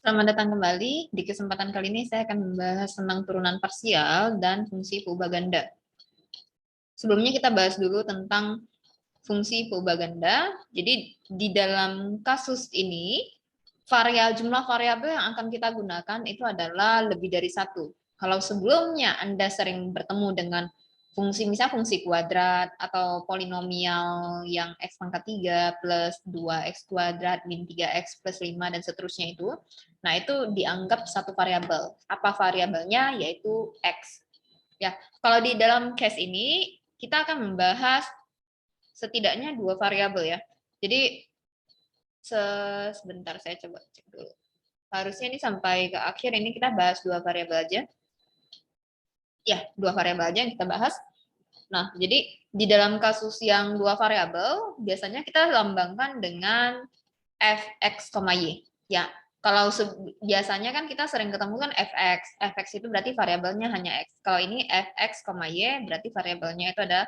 Selamat datang kembali. Di kesempatan kali ini saya akan membahas tentang turunan parsial dan fungsi peubah ganda. Sebelumnya kita bahas dulu tentang fungsi peubah ganda. Jadi di dalam kasus ini, jumlah variabel yang akan kita gunakan itu adalah lebih dari satu. Kalau sebelumnya Anda sering bertemu dengan misalnya fungsi kuadrat atau polinomial yang x pangkat 3 plus 2x kuadrat min 3x plus 5 dan seterusnya itu, nah itu dianggap satu variabel. Apa variabelnya? Yaitu x. Ya, kalau di dalam case ini kita akan membahas setidaknya dua variabel ya. Jadi sebentar saya coba cek dulu. Harusnya ini sampai ke akhir ini kita bahas dua variabel aja. Ya, dua variabel aja yang kita bahas. Nah, jadi di dalam kasus yang dua variabel, biasanya kita lambangkan dengan fx, y. Ya, kalau biasanya kan kita sering ketemu kan fx itu berarti variabelnya hanya x. Kalau ini fx, y berarti variabelnya itu ada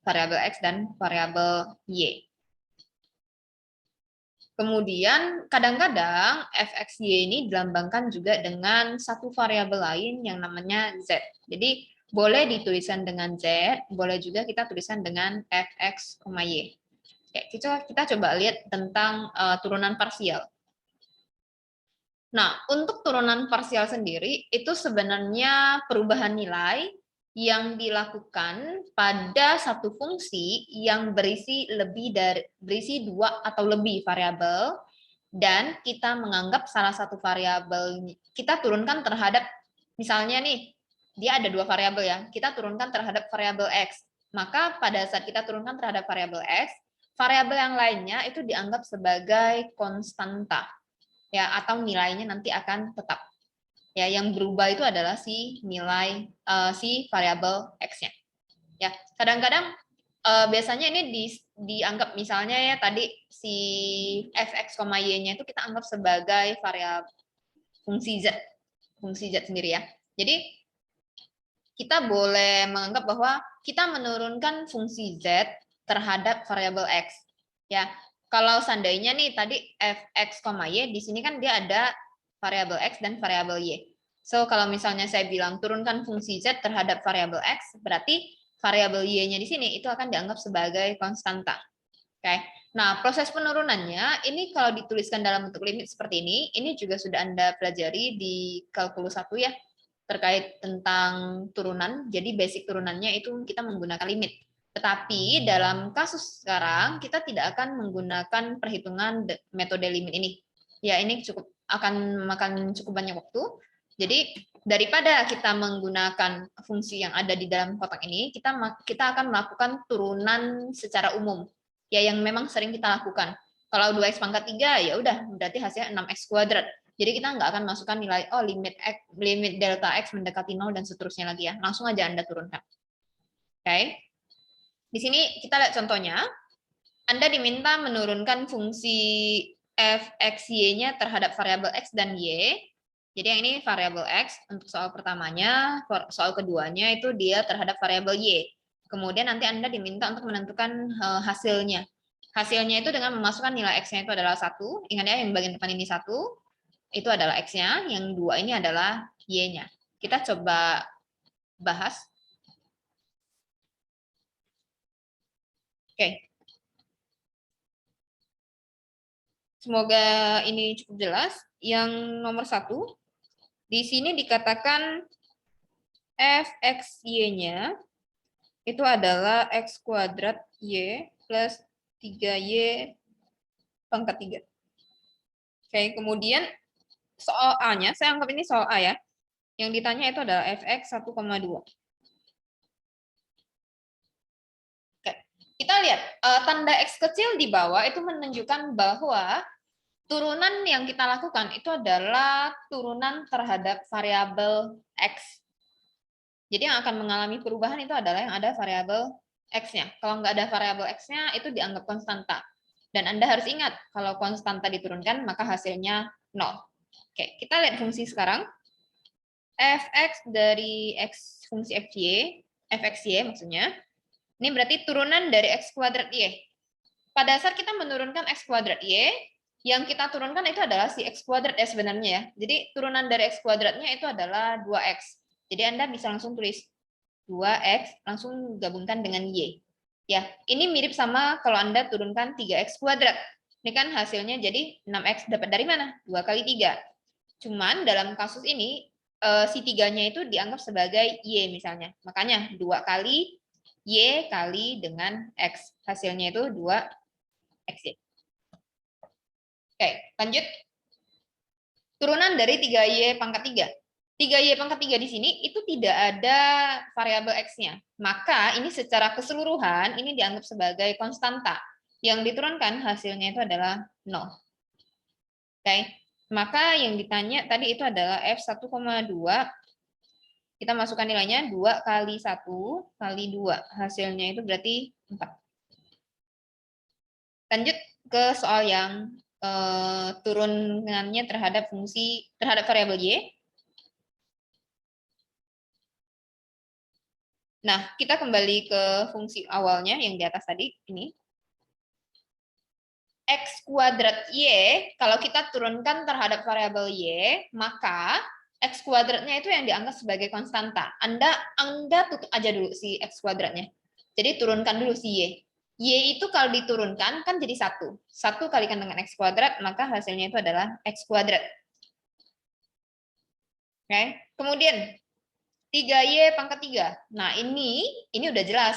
variabel x dan variabel y. Kemudian kadang-kadang fx, y ini dilambangkan juga dengan satu variabel lain yang namanya z. Jadi boleh dituliskan dengan z, boleh juga kita tuliskan dengan fx, y. Oke, kita coba lihat tentang turunan parsial. Nah, untuk turunan parsial sendiri itu sebenarnya perubahan nilai yang dilakukan pada satu fungsi yang berisi dua atau lebih variabel, dan kita menganggap salah satu variabel kita turunkan terhadap, misalnya nih dia ada dua variabel ya, kita turunkan terhadap variabel x, maka pada saat kita turunkan terhadap variabel x, variabel yang lainnya itu dianggap sebagai konstanta ya, atau nilainya nanti akan tetap. Ya, yang berubah itu adalah si si variabel x-nya. Ya, kadang-kadang biasanya ini dianggap misalnya ya tadi si fx, y-nya itu kita anggap sebagai variabel fungsi z sendiri ya. Jadi kita boleh menganggap bahwa kita menurunkan fungsi z terhadap variabel x. Ya, kalau seandainya nih tadi fx, y di sini kan dia ada variabel x dan variabel y. So, kalau misalnya saya bilang turunkan fungsi z terhadap variabel x, berarti variabel y-nya di sini itu akan dianggap sebagai konstanta. Oke. Nah, proses penurunannya ini kalau dituliskan dalam bentuk limit seperti ini juga sudah Anda pelajari di kalkulus 1 ya, terkait tentang turunan. Jadi basic turunannya itu kita menggunakan limit. Tetapi dalam kasus sekarang kita tidak akan menggunakan perhitungan metode limit ini. Ya, ini akan memakan cukup banyak waktu. Jadi daripada kita menggunakan fungsi yang ada di dalam kotak ini, kita akan melakukan turunan secara umum. Ya, yang memang sering kita lakukan. Kalau 2x pangkat 3 ya udah berarti hasilnya 6x kuadrat. Jadi kita nggak akan masukkan nilai limit delta x mendekati 0 dan seterusnya lagi ya. Langsung aja Anda turunkan. Oke. Di sini kita lihat contohnya. Anda diminta menurunkan fungsi fx, y-nya terhadap variabel x dan y. Jadi yang ini variabel x untuk soal pertamanya, soal keduanya itu dia terhadap variabel y. Kemudian nanti Anda diminta untuk menentukan hasilnya. Hasilnya itu dengan memasukkan nilai x-nya itu adalah 1. Ingat ya, yang bagian depan ini 1. Itu adalah x-nya, yang 2 ini adalah y-nya. Kita coba bahas. Oke. Semoga ini cukup jelas. Yang nomor 1, di sini dikatakan fx, y-nya itu adalah x kuadrat y plus 3y pangkat 3. Oke, kemudian soal A-nya, saya anggap ini soal A ya. Yang ditanya itu adalah fx 1,2. Oke, kita lihat tanda X kecil di bawah itu menunjukkan bahwa turunan yang kita lakukan itu adalah turunan terhadap variabel X. Jadi yang akan mengalami perubahan itu adalah yang ada variabel X-nya. Kalau nggak ada variabel X-nya, itu dianggap konstanta. Dan Anda harus ingat, kalau konstanta diturunkan, maka hasilnya 0. Oke, kita lihat fungsi sekarang. Fx dari fungsi fxy maksudnya, ini berarti turunan dari x kuadrat y. Pada saat kita menurunkan x kuadrat y, Yang kita turunkan itu adalah si X kuadrat ya sebenarnya ya. Jadi turunan dari X kuadratnya itu adalah 2X. Jadi Anda bisa langsung tulis 2X, langsung gabungkan dengan Y. Ya, ini mirip sama kalau Anda turunkan 3X kuadrat. Ini kan hasilnya jadi 6X, dapat dari mana? 2 kali 3. Cuman dalam kasus ini, si 3-nya itu dianggap sebagai Y misalnya. Makanya 2 kali Y kali dengan X. Hasilnya itu 2XY. Oke, lanjut. Turunan dari 3Y pangkat 3. 3Y pangkat 3 di sini itu tidak ada variabel X-nya. Maka ini secara keseluruhan ini dianggap sebagai konstanta. Yang diturunkan hasilnya itu adalah 0. Oke, maka yang ditanya tadi itu adalah F1,2. Kita masukkan nilainya 2 kali 1 kali 2. Hasilnya itu berarti 4. Lanjut ke soal yang turunannya terhadap variabel Y. Nah, kita kembali ke fungsi awalnya yang di atas tadi, ini. X kuadrat Y, kalau kita turunkan terhadap variabel Y, maka X kuadratnya itu yang dianggap sebagai konstanta. Anda tutup aja dulu si X kuadratnya. Jadi turunkan dulu si Y. Y itu kalau diturunkan kan jadi 1. 1 kalikan dengan X kuadrat, maka hasilnya itu adalah X kuadrat. Oke. Kemudian 3Y pangkat 3. Nah, ini udah jelas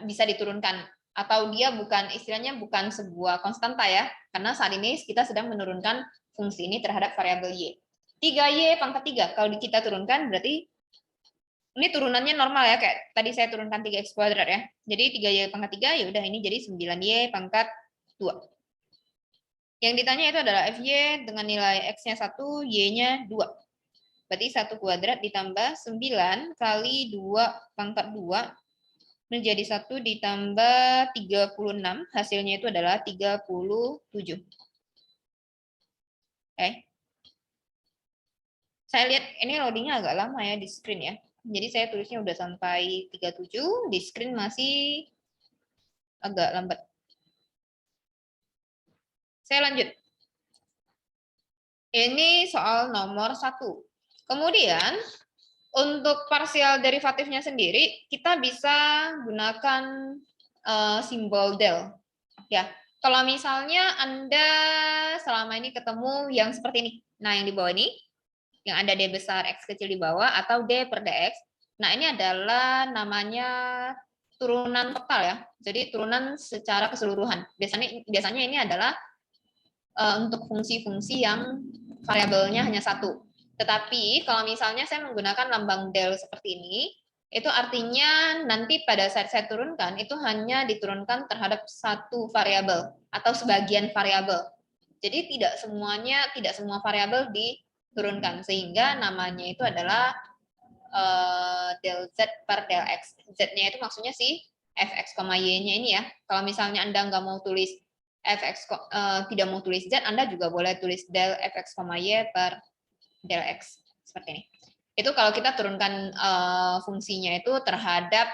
bisa diturunkan atau dia istilahnya bukan sebuah konstanta ya. Karena saat ini kita sedang menurunkan fungsi ini terhadap variabel Y. 3Y pangkat 3 kalau kita turunkan berarti ini turunannya normal ya, kayak tadi saya turunkan 3X kuadrat ya. Jadi 3Y pangkat 3 ya udah ini jadi 9Y pangkat 2. Yang ditanya itu adalah FY dengan nilai X-nya 1, Y-nya 2. Berarti 1 kuadrat ditambah 9 kali 2 pangkat 2 menjadi 1 ditambah 36. Hasilnya itu adalah 37. Oke. Saya lihat ini loadingnya agak lama ya di screen ya. Jadi saya tulisnya udah sampai 37, di screen masih agak lambat. Saya lanjut. Ini soal nomor 1. Kemudian untuk parsial derivatifnya sendiri, kita bisa gunakan simbol del. Ya, kalau misalnya Anda selama ini ketemu yang seperti ini, nah yang di bawah ini, yang ada D besar X kecil di bawah, atau D per DX, nah ini adalah namanya turunan total ya, jadi turunan secara keseluruhan. Biasanya ini adalah untuk fungsi-fungsi yang variabelnya hanya 1. Tetapi kalau misalnya saya menggunakan lambang del seperti ini, itu artinya nanti pada saat saya turunkan, itu hanya diturunkan terhadap satu variabel atau sebagian variabel. Jadi tidak semua variabel diturunkan, sehingga namanya itu adalah del Z per del X. Z-nya itu maksudnya si fx, y-nya ini ya. Kalau misalnya Anda nggak mau tulis fx, tidak mau tulis Z, Anda juga boleh tulis del fx, y per del X. Seperti ini. Itu kalau kita turunkan fungsinya itu terhadap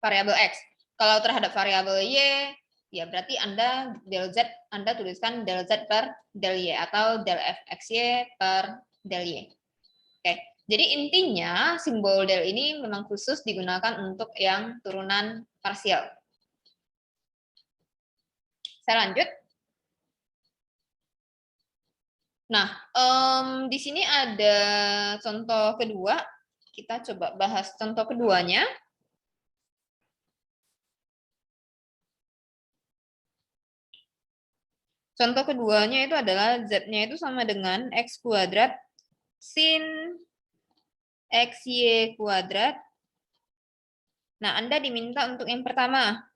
variabel X. Kalau terhadap variabel Y, ya berarti Anda del Z, Anda tuliskan del Z per del Y atau del fxy per del Y. Oke. Jadi intinya simbol del ini memang khusus digunakan untuk yang turunan parsial. Saya lanjut. Nah, di sini ada contoh kedua. Kita coba bahas contoh keduanya. Contoh keduanya itu adalah Z-nya itu sama dengan X kuadrat sin XY kuadrat. Nah, Anda diminta untuk yang pertama.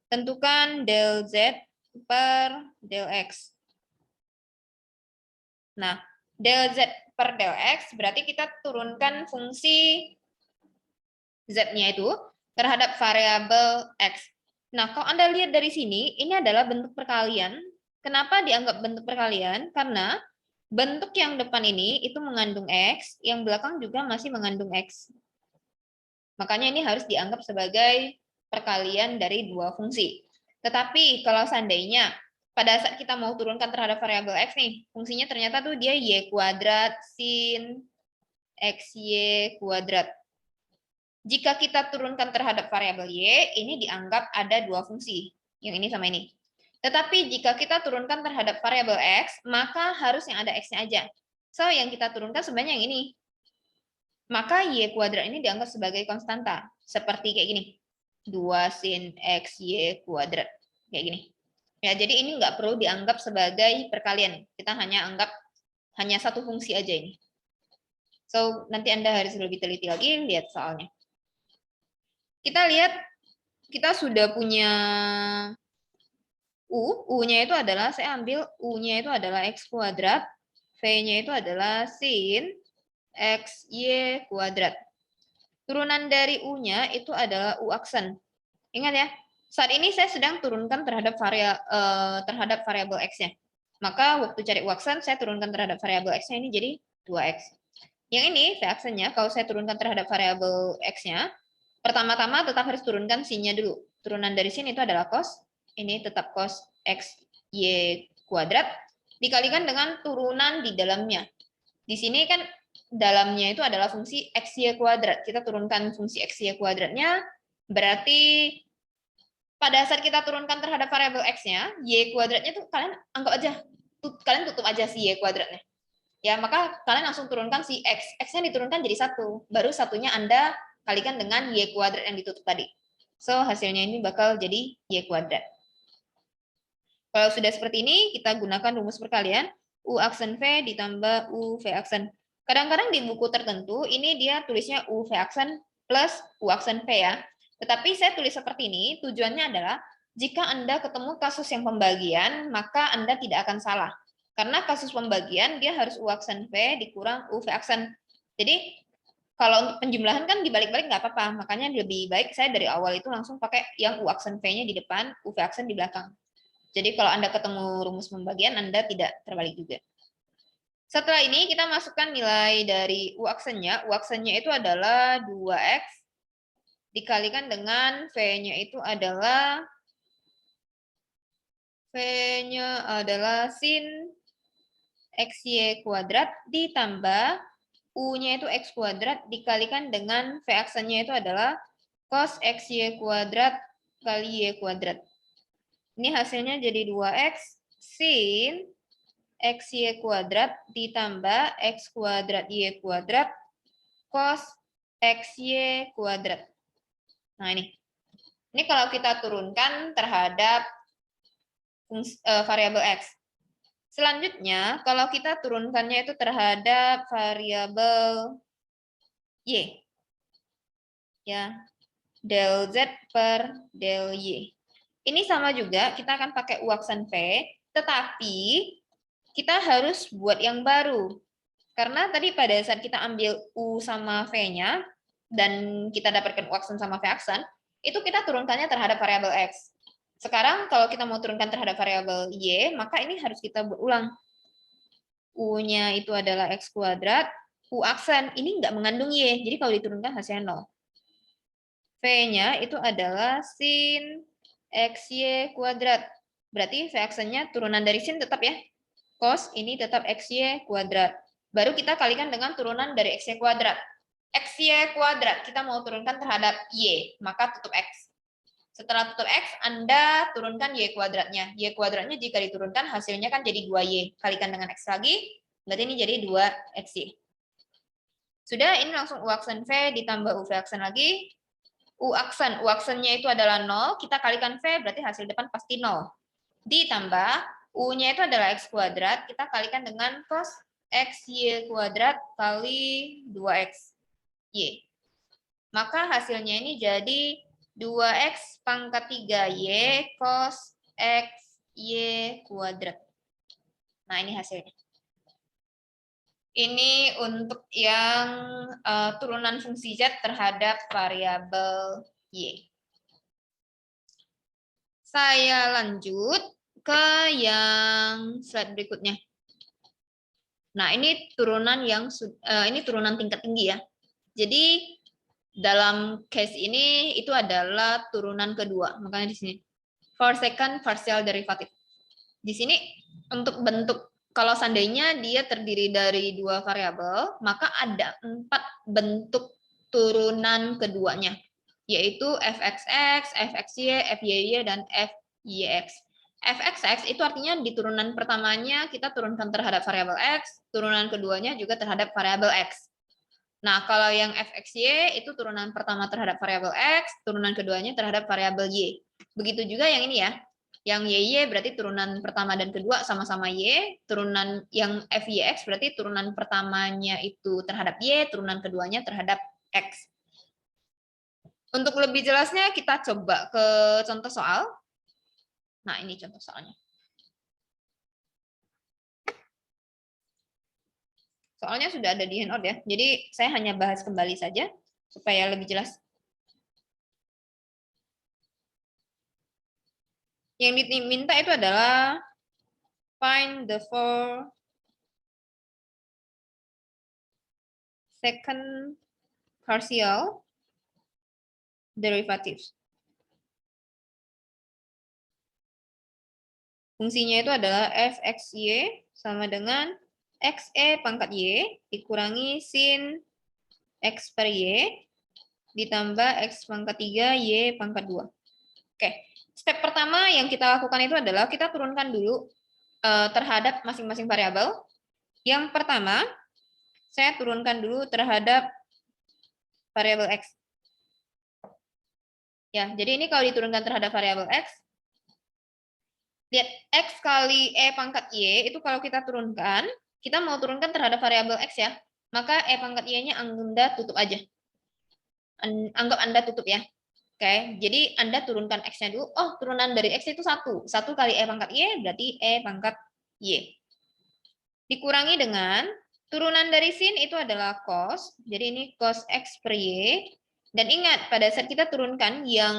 Tentukan del Z per del X. Nah, del Z per del X berarti kita turunkan fungsi Z-nya itu terhadap variabel X. Nah, kalau Anda lihat dari sini, ini adalah bentuk perkalian. Kenapa dianggap bentuk perkalian? Karena bentuk yang depan ini itu mengandung X, yang belakang juga masih mengandung X. Makanya ini harus dianggap sebagai perkalian dari dua fungsi. Tetapi kalau seandainya pada saat kita mau turunkan terhadap variabel X nih, fungsinya ternyata tuh dia Y kuadrat sin XY kuadrat. Jika kita turunkan terhadap variabel Y, ini dianggap ada dua fungsi, yang ini sama ini. Tetapi jika kita turunkan terhadap variabel X, maka harus yang ada X-nya aja. So, yang kita turunkan sebenarnya yang ini. Maka Y kuadrat ini dianggap sebagai konstanta. Seperti kayak gini. 2 sin X Y kuadrat. Kayak gini. Ya, jadi ini nggak perlu dianggap sebagai perkalian. Kita hanya anggap hanya satu fungsi aja ini. So, nanti Anda harus lebih teliti lagi, lihat soalnya. Kita lihat, kita sudah punya U-nya itu adalah, saya ambil U-nya itu adalah X kuadrat, V-nya itu adalah sin XY kuadrat. Turunan dari U-nya itu adalah U aksen. Ingat ya, saat ini saya sedang turunkan terhadap variabel X-nya. Maka waktu cari U aksen, saya turunkan terhadap variabel X-nya ini jadi 2X. Yang ini, V aksennya, kalau saya turunkan terhadap variabel X-nya, pertama-tama tetap harus turunkan sin-nya dulu. Turunan dari sin itu adalah cos, ini tetap cos X, Y kuadrat, dikalikan dengan turunan di dalamnya. Di sini kan dalamnya itu adalah fungsi XY kuadrat. Kita turunkan fungsi XY kuadratnya, berarti pada saat kita turunkan terhadap variabel X-nya, Y kuadratnya tuh kalian anggap aja, kalian tutup aja si Y kuadratnya. Ya, maka kalian langsung turunkan si X. X-nya diturunkan jadi 1. Baru satunya Anda kalikan dengan Y kuadrat yang ditutup tadi. So, hasilnya ini bakal jadi Y kuadrat. Kalau sudah seperti ini, kita gunakan rumus perkalian. U aksen V ditambah U V aksen. Kadang-kadang di buku tertentu, ini dia tulisnya U V aksen plus U aksen V ya. Tetapi saya tulis seperti ini, tujuannya adalah, jika Anda ketemu kasus yang pembagian, maka Anda tidak akan salah. Karena kasus pembagian, dia harus U aksen V dikurang U V aksen. Jadi, kalau untuk penjumlahan kan dibalik-balik nggak apa-apa. Makanya lebih baik saya dari awal itu langsung pakai yang U aksen V-nya di depan, U V aksen di belakang. Jadi kalau Anda ketemu rumus pembagian, Anda tidak terbalik juga. Setelah ini kita masukkan nilai dari U aksennya. U aksennya itu adalah 2X dikalikan dengan V-nya itu adalah sin XY kuadrat ditambah U-nya itu X kuadrat dikalikan dengan V aksennya itu adalah cos XY kuadrat kali Y kuadrat. Ini hasilnya jadi 2X sin XY kuadrat ditambah X kuadrat Y kuadrat cos XY kuadrat. Nah ini. Ini kalau kita turunkan terhadap variabel X. Selanjutnya, kalau kita turunkannya itu terhadap variabel Y. Ya, del Z per del Y. Ini sama juga, kita akan pakai U aksen V, tetapi kita harus buat yang baru. Karena tadi pada saat kita ambil U sama V-nya, dan kita dapatkan U aksen sama V aksen, itu kita turunkannya terhadap variabel X. Sekarang kalau kita mau turunkan terhadap variabel Y, maka ini harus kita berulang. U-nya itu adalah X kuadrat, U aksen, ini nggak mengandung Y, jadi kalau diturunkan hasilnya 0. V-nya itu adalah sin XY kuadrat. Berarti V aksennya turunan dari sin tetap ya. Cos ini tetap XY kuadrat. Baru kita kalikan dengan turunan dari XY kuadrat. XY kuadrat kita mau turunkan terhadap Y, maka tutup X. Setelah tutup X, Anda turunkan Y kuadratnya. Y kuadratnya jika diturunkan, hasilnya kan jadi 2Y. Kalikan dengan X lagi, berarti ini jadi 2XY. Sudah, ini langsung U aksen V ditambah U V aksen lagi. U aksennya itu adalah 0, kita kalikan V, berarti hasil depan pasti 0. Ditambah, U-nya itu adalah X kuadrat, kita kalikan dengan cos XY kuadrat kali 2X Y. Maka hasilnya ini jadi 2X pangkat 3Y cos X Y kuadrat. Nah, ini hasilnya. Ini untuk yang turunan fungsi Z terhadap variabel Y. Saya lanjut ke yang slide berikutnya. Nah, ini turunan turunan tingkat tinggi ya. Jadi dalam case ini itu adalah turunan kedua, makanya di sini for second partial derivative. Di sini untuk bentuk, kalau seandainya dia terdiri dari 2 variabel, maka ada 4 bentuk turunan keduanya, yaitu fxx, fxy, fyy, dan fyx. Fxx itu artinya di turunan pertamanya kita turunkan terhadap variabel x, turunan keduanya juga terhadap variabel x. Nah, kalau yang fxy itu turunan pertama terhadap variabel x, turunan keduanya terhadap variabel y. Begitu juga yang ini ya. Yang YY berarti turunan pertama dan kedua sama-sama Y, turunan yang FYX berarti turunan pertamanya itu terhadap Y, turunan keduanya terhadap X. Untuk lebih jelasnya kita coba ke contoh soal. Nah, ini contoh soalnya. Soalnya sudah ada di handout ya, jadi saya hanya bahas kembali saja supaya lebih jelas. Yang diminta itu adalah find the 4 second partial derivatives. Fungsinya itu adalah fxy sama dengan xe pangkat y dikurangi sin x per y ditambah x pangkat 3 y pangkat 2. Oke, step pertama yang kita lakukan itu adalah kita turunkan dulu terhadap masing-masing variabel. Yang pertama, saya turunkan dulu terhadap variabel x. Ya, jadi ini kalau diturunkan terhadap variabel x, lihat x kali e pangkat y itu kalau kita turunkan, kita mau turunkan terhadap variabel x ya, maka e pangkat y-nya Anda tutup aja. Anggap Anda tutup ya. Oke, jadi Anda turunkan x-nya dulu. Oh, turunan dari x itu 1. 1 kali e pangkat y berarti e pangkat y. Dikurangi dengan turunan dari sin itu adalah cos. Jadi ini cos x per y. Dan ingat, pada saat kita turunkan yang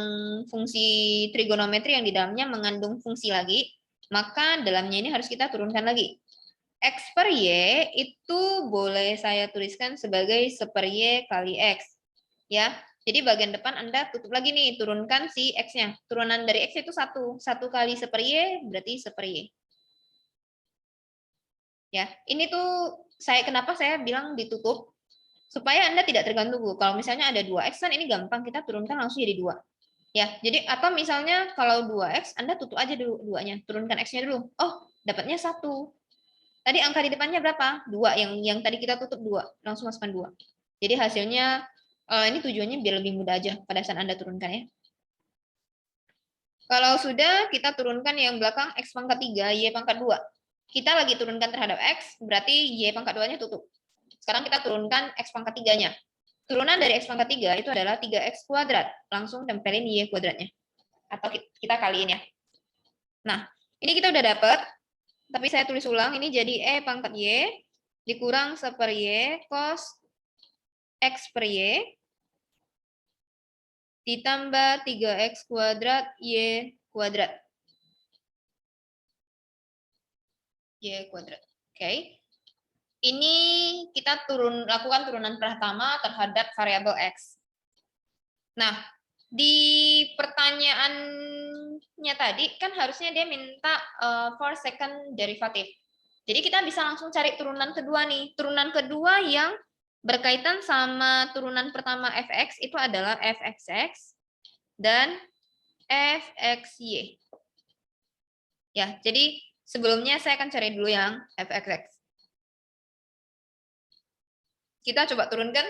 fungsi trigonometri yang di dalamnya mengandung fungsi lagi, maka dalamnya ini harus kita turunkan lagi. X per Y itu boleh saya tuliskan sebagai 1 per Y kali X. Ya, jadi bagian depan Anda tutup lagi nih, turunkan si X-nya. Turunan dari X itu 1. 1 kali 1 per Y berarti 1 per Y. Ya, ini tuh kenapa saya bilang ditutup? Supaya Anda tidak terganggu. Kalau misalnya ada 2X kan ini gampang, kita turunkan langsung jadi 2. Ya, jadi atau misalnya kalau 2X, Anda tutup aja dulu 2-nya, turunkan X-nya dulu. Oh, dapatnya 1. Tadi angka di depannya berapa? 2, yang tadi kita tutup 2, langsung masukkan 2. Jadi hasilnya, ini tujuannya biar lebih mudah aja pada saat Anda turunkan ya. Kalau sudah, kita turunkan yang belakang X pangkat 3, Y pangkat 2. Kita lagi turunkan terhadap X, berarti Y pangkat 2-nya tutup. Sekarang kita turunkan X pangkat 3-nya. Turunan dari X pangkat 3 itu adalah 3X kuadrat. Langsung tempelin Y kuadratnya. Atau kita kaliin ya. Nah, ini kita udah dapat. Tapi saya tulis ulang, ini jadi E pangkat Y dikurang 1 per Y cos X per Y ditambah 3X kuadrat Y kuadrat. Y kuadrat. Oke. Ini kita lakukan turunan pertama terhadap variabel X. Nah, di pertanyaannya tadi kan harusnya dia minta for second derivative. Jadi kita bisa langsung cari turunan kedua nih. Turunan kedua yang berkaitan sama turunan pertama fx itu adalah fxx dan fxy. Ya, jadi sebelumnya saya akan cari dulu yang fxx. Kita coba turunkan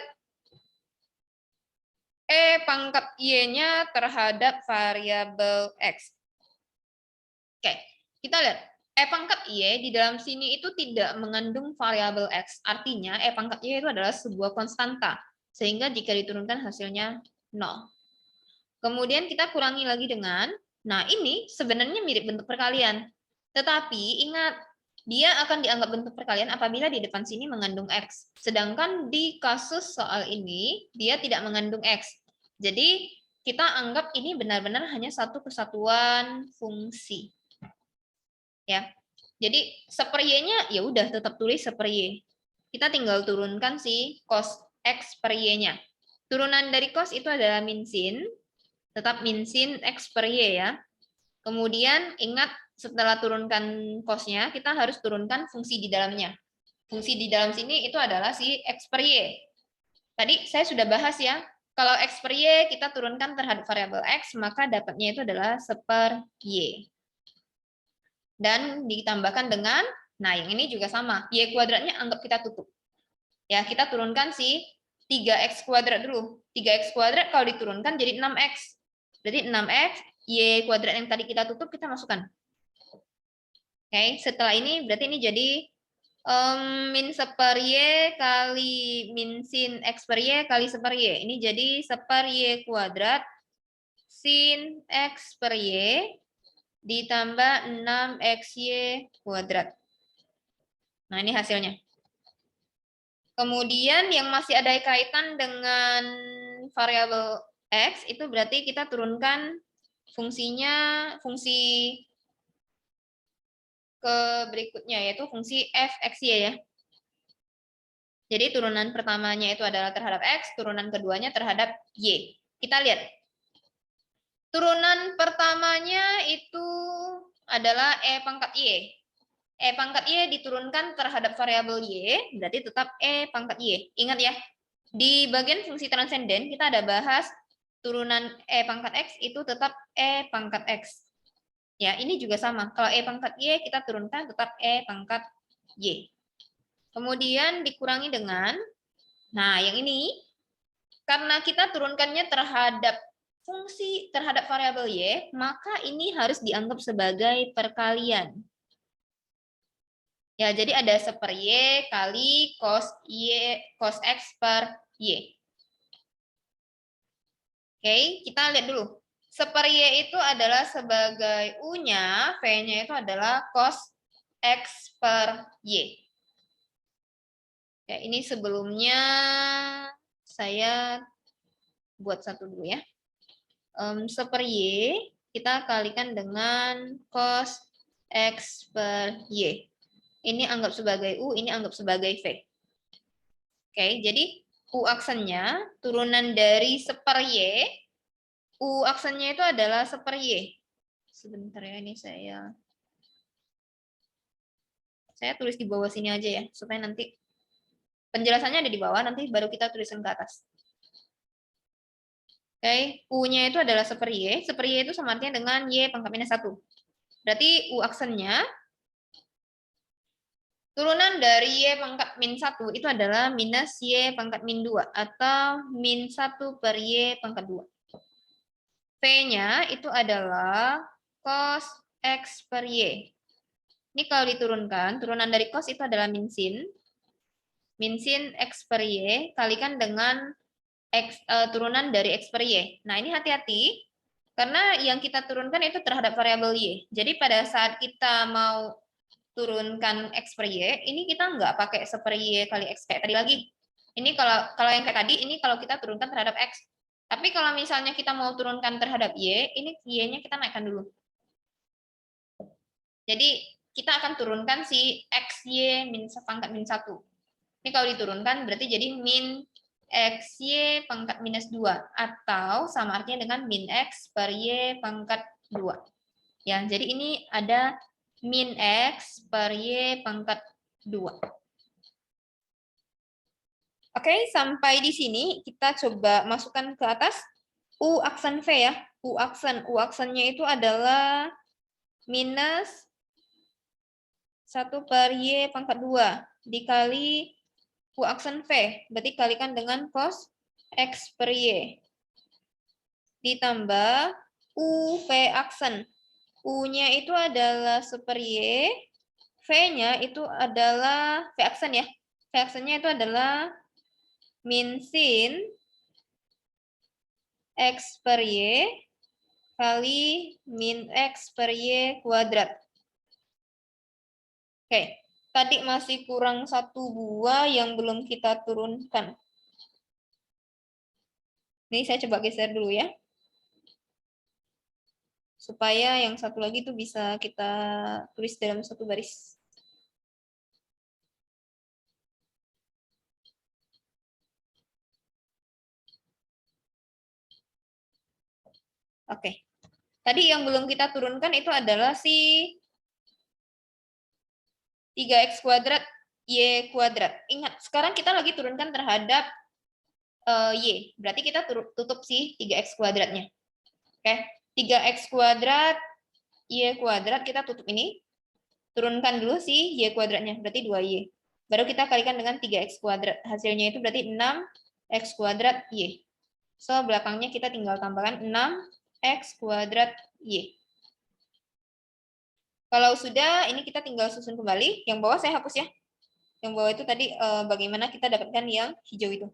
E pangkat Y-nya terhadap variabel X. Oke, kita lihat. E pangkat Y di dalam sini itu tidak mengandung variabel X. Artinya E pangkat Y itu adalah sebuah konstanta. Sehingga jika diturunkan hasilnya 0. Kemudian kita kurangi lagi dengan, nah ini sebenarnya mirip bentuk perkalian. Tetapi ingat, dia akan dianggap bentuk perkalian apabila di depan sini mengandung X. Sedangkan di kasus soal ini, dia tidak mengandung X. Jadi, kita anggap ini benar-benar hanya satu kesatuan fungsi. Ya. Jadi, 1 per Y-nya ya udah tetap tulis 1 per Y. Kita tinggal turunkan si cos X per Y-nya. Turunan dari cos itu adalah min sin, tetap min sin X per Y ya. Kemudian ingat setelah turunkan cost-nya, kita harus turunkan fungsi di dalamnya. Fungsi di dalam sini itu adalah si X per Y. Tadi saya sudah bahas ya, kalau X per Y kita turunkan terhadap variabel X, maka dapatnya itu adalah seper Y. Dan ditambahkan dengan, nah yang ini juga sama, Y kuadratnya anggap kita tutup. Ya, kita turunkan si 3X kuadrat dulu. 3X kuadrat kalau diturunkan jadi 6X. Berarti 6X, Y kuadrat yang tadi kita tutup, kita masukkan. Oke, setelah ini berarti ini jadi min seper Y kali min sin X per Y kali seper Y. Ini jadi seper Y kuadrat sin X per Y ditambah 6XY kuadrat. Nah, ini hasilnya. Kemudian yang masih ada kaitan dengan variabel X, itu berarti kita turunkan fungsinya, fungsi ke berikutnya, yaitu fungsi f(x, y) ya. Jadi turunan pertamanya itu adalah terhadap X, turunan keduanya terhadap Y. Kita lihat. Turunan pertamanya itu adalah E pangkat Y. E pangkat Y diturunkan terhadap variabel Y, berarti tetap E pangkat Y. Ingat ya, di bagian fungsi transenden kita ada bahas turunan E pangkat X itu tetap E pangkat X. Ya, ini juga sama. Kalau E pangkat Y kita turunkan tetap E pangkat Y. Kemudian dikurangi dengan, nah yang ini, karena kita turunkannya terhadap fungsi terhadap variabel Y, maka ini harus dianggap sebagai perkalian. Ya, jadi ada seper Y kali cos Y, cos X per Y. Oke, kita lihat dulu. Seper Y itu adalah sebagai U-nya, V-nya itu adalah cos X per Y. Ya, ini sebelumnya saya buat satu dulu ya. Seper Y kita kalikan dengan cos X per Y. Ini anggap sebagai U, ini anggap sebagai V. Oke, jadi U aksennya turunan dari seper Y. U aksennya itu adalah seper Y. Sebentar ya, ini saya tulis di bawah sini aja ya, supaya nanti penjelasannya ada di bawah, nanti baru kita tuliskan ke atas. Oke, U-nya itu adalah seper Y. Seper Y itu sama artinya dengan Y pangkat minus 1. Berarti U aksennya turunan dari Y pangkat min 1 itu adalah minus Y pangkat min 2 atau min 1 per Y pangkat 2. V-nya itu adalah cos X per Y. Ini kalau diturunkan, turunan dari cos itu adalah min sin X per Y kalikan dengan turunan dari X per Y. Nah, ini hati-hati, karena yang kita turunkan itu terhadap variabel Y. Jadi pada saat kita mau turunkan X per Y, ini kita nggak pakai seper Y kali X kayak tadi lagi. Ini kalau yang kayak tadi, ini kalau kita turunkan terhadap X. Tapi kalau misalnya kita mau turunkan terhadap Y, ini Y-nya kita naikkan dulu. Jadi kita akan turunkan si XY pangkat min 1. Ini kalau diturunkan berarti jadi min XY pangkat minus 2. Atau sama artinya dengan min X per Y pangkat 2. Ya, jadi ini ada min X per Y pangkat 2. Oke, sampai di sini kita coba masukkan ke atas U aksen V ya. U aksennya itu adalah minus 1 per Y pangkat 2 dikali U aksen V. Berarti kalikan dengan cos X per Y. Ditambah U V aksen. U-nya itu adalah super Y. V-nya itu adalah V aksen ya. V aksennya itu adalah min sin X per Y kali min X per Y kuadrat. Oke, tadi masih kurang satu buah yang belum kita turunkan. Ini saya coba geser dulu ya. Supaya yang satu lagi itu bisa kita tulis dalam satu baris. Oke. Tadi yang belum kita turunkan itu adalah si 3x kuadrat y kuadrat. Ingat, sekarang kita lagi turunkan terhadap y. Berarti kita tutup si 3x kuadratnya. Oke, 3x kuadrat y kuadrat kita tutup ini. Turunkan dulu si y kuadratnya, berarti 2y. Baru kita kalikan dengan 3x kuadrat. Hasilnya itu berarti 6x kuadrat y. So, belakangnya kita tinggal tambahkan 6x kuadrat y. Kalau sudah, ini kita tinggal susun kembali. Yang bawah saya hapus ya. Yang bawah itu tadi bagaimana kita dapatkan yang hijau itu.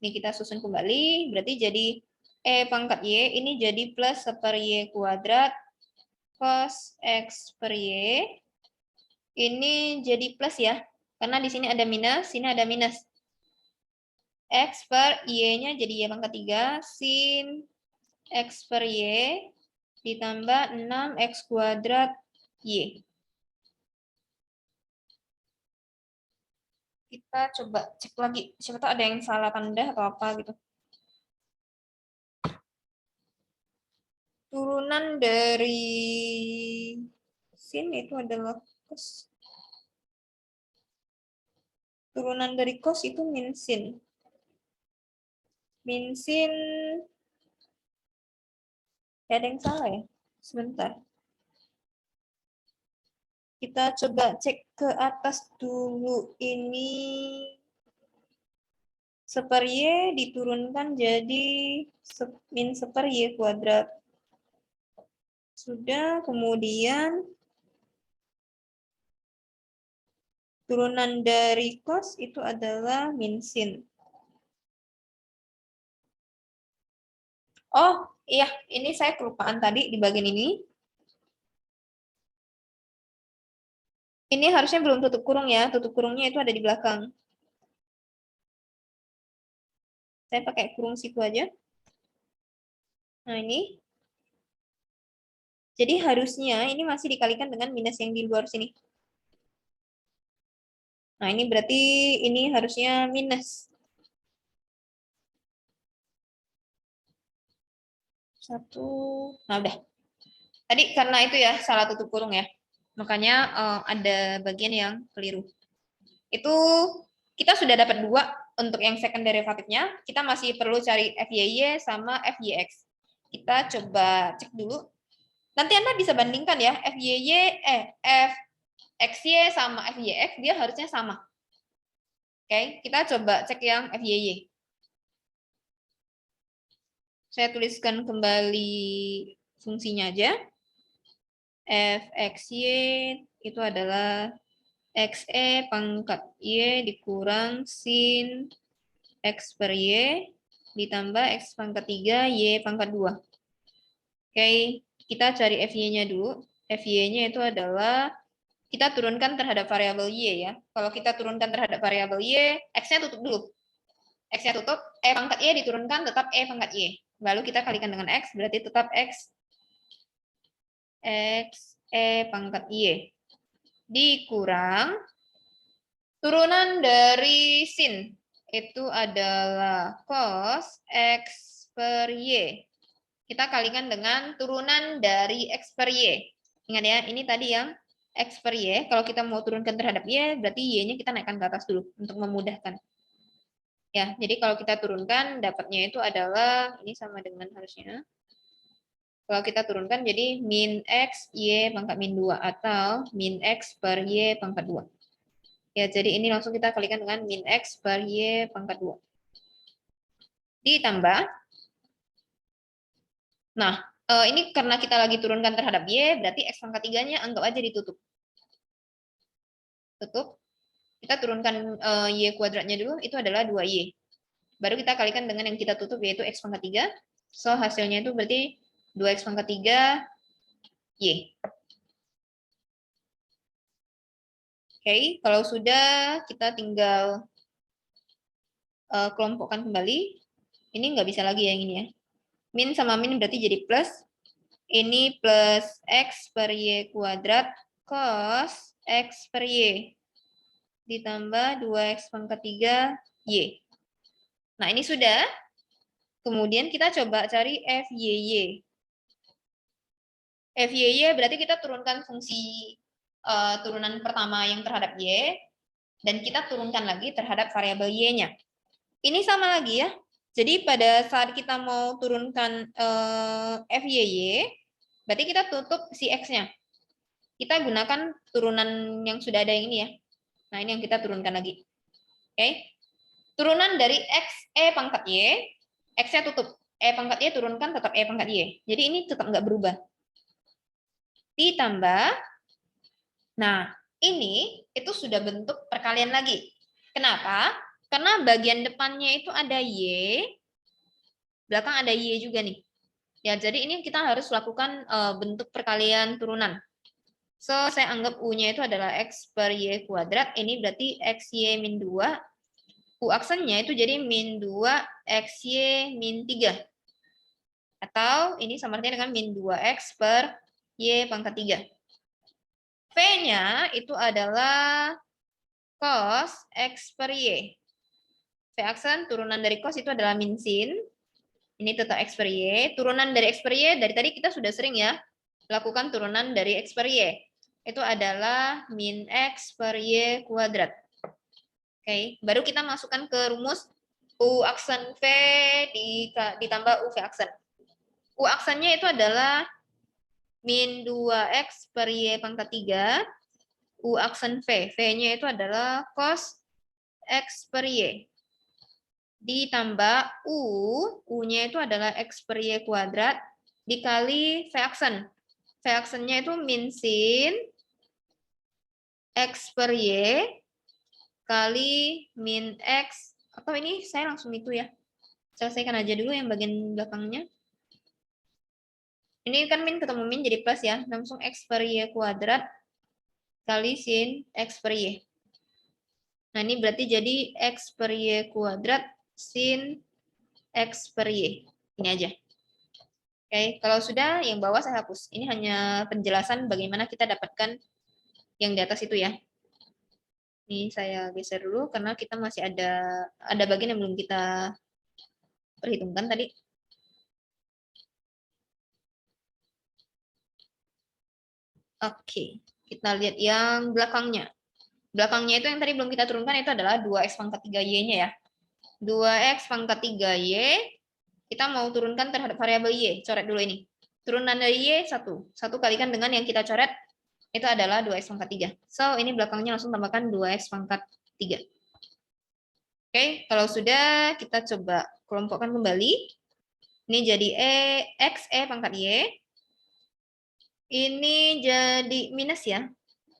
Ini kita susun kembali, berarti jadi E pangkat Y, ini jadi plus 1 per Y kuadrat cos X per Y. Ini jadi plus ya, karena di sini ada minus, sini ada minus. X per Y-nya jadi Y pangkat 3, sin X per Y ditambah 6X kuadrat Y. Kita coba cek lagi, siapa tahu ada yang salah tanda atau apa gitu. Turunan dari sin itu adalah cos. Turunan dari cos itu min sin. Min sin, ada yang salah ya? Sebentar. Kita coba cek ke atas dulu. Ini 1 per Y diturunkan jadi min 1 per Y kuadrat. Sudah, kemudian turunan dari cos itu adalah min sin. Oh, iya, ini saya kelupaan tadi di bagian ini. Ini harusnya belum tutup kurung ya, tutup kurungnya itu ada di belakang. Saya pakai kurung siku aja. Nah, ini. Jadi harusnya ini masih dikalikan dengan minus yang di luar sini. Nah, ini berarti ini harusnya minus. 1. Nah, udah. Tadi karena itu ya, salah tutup kurung ya. Makanya ada bagian yang keliru. Itu kita sudah dapat 2 untuk yang second derivatifnya. Kita masih perlu cari FYY sama FYX. Kita coba cek dulu. Nanti Anda bisa bandingkan ya, FXY sama FYX, dia harusnya sama. Oke, kita coba cek yang FYY. Saya tuliskan kembali fungsinya aja. Fxy itu adalah xe pangkat y dikurang sin x per y ditambah x pangkat 3 y pangkat 2. Oke, kita cari fy-nya dulu. Fy-nya itu adalah kita turunkan terhadap variabel y ya. Kalau kita turunkan terhadap variabel y, x-nya tutup dulu. X-nya tutup, e pangkat y diturunkan tetap e pangkat y. Lalu kita kalikan dengan x, berarti tetap x e pangkat y dikurang turunan dari sin itu adalah cos x per y. Kita kalikan dengan turunan dari x per y. Ingat ya, ini tadi yang x per y. Kalau kita mau turunkan terhadap y, berarti y-nya kita naikkan ke atas dulu untuk memudahkan. Ya, jadi kalau kita turunkan, dapatnya itu adalah, ini sama dengan harusnya. Kalau kita turunkan jadi min x y pangkat min 2 atau min x per y pangkat 2. Ya, jadi ini langsung kita kalikan dengan min x per y pangkat 2. Ditambah. Nah, ini karena kita lagi turunkan terhadap y, berarti x pangkat 3-nya anggap aja ditutup. Tutup. Kita turunkan y kuadratnya dulu, itu adalah 2y. Baru kita kalikan dengan yang kita tutup, yaitu x pangkat 3. So, hasilnya itu berarti 2x pangkat 3 y. Oke, kalau sudah kita tinggal kelompokkan kembali. Ini nggak bisa lagi yang ini ya. Min sama min berarti jadi plus. Ini plus x per y kuadrat cos x per y ditambah 2x pangkat 3 y. Nah, ini sudah. Kemudian kita coba cari FYY. FYY berarti kita turunkan fungsi turunan pertama yang terhadap Y, dan kita turunkan lagi terhadap variabel Y-nya. Ini sama lagi ya. Jadi pada saat kita mau turunkan FYY, berarti kita tutup si X-nya. Kita gunakan turunan yang sudah ada yang ini ya. Nah, ini yang kita turunkan lagi. Oke. Turunan dari X, E pangkat Y, X-nya tutup. E pangkat Y turunkan tetap E pangkat Y. Jadi ini tetap nggak berubah. Ditambah, nah ini itu sudah bentuk perkalian lagi. Kenapa? Karena bagian depannya itu ada Y, belakang ada Y juga nih. Ya, jadi ini kita harus lakukan bentuk perkalian turunan. So, saya anggap U-nya itu adalah X per Y kuadrat. Ini berarti XY min 2. U aksennya itu jadi min 2 XY min 3. Atau ini sama artinya dengan min 2X per Y pangkat 3. V-nya itu adalah cos X per Y. V aksen turunan dari cos itu adalah min sin. Ini tetap X per Y. Turunan dari X per Y, dari tadi kita sudah sering ya lakukan turunan dari X per Y. Itu adalah min X per Y kuadrat. Oke, baru kita masukkan ke rumus U aksen V ditambah U V aksen. U aksennya itu adalah min 2X per Y pangkat 3. U aksen V. V-nya itu adalah cos X per Y. Ditambah U. U-nya itu adalah X per Y kuadrat. Dikali V aksen. V aksennya itu min sin X per Y kali min X. Atau ini saya langsung itu ya. Selesaikan aja dulu yang bagian belakangnya. Ini kan min ketemu min jadi plus ya. Langsung X per Y kuadrat kali sin X per Y. Nah, ini berarti jadi X per Y kuadrat sin X per Y. Ini aja. Oke, kalau sudah yang bawah saya hapus. Ini hanya penjelasan bagaimana kita dapatkan yang di atas itu ya. Ini saya geser dulu karena kita masih ada bagian yang belum kita perhitungkan tadi. Oke, kita lihat yang belakangnya. Belakangnya itu yang tadi belum kita turunkan itu adalah 2X pangkat 3Y-nya ya. 2X pangkat 3Y, kita mau turunkan terhadap variabel Y. Coret dulu ini. Turunan dari Y 1. 1 kalikan dengan yang kita coret, itu adalah 2X pangkat 3. So, ini belakangnya langsung tambahkan 2X pangkat 3. Oke, kalau sudah, kita coba kelompokkan kembali. Ini jadi X E pangkat Y. Ini jadi minus ya.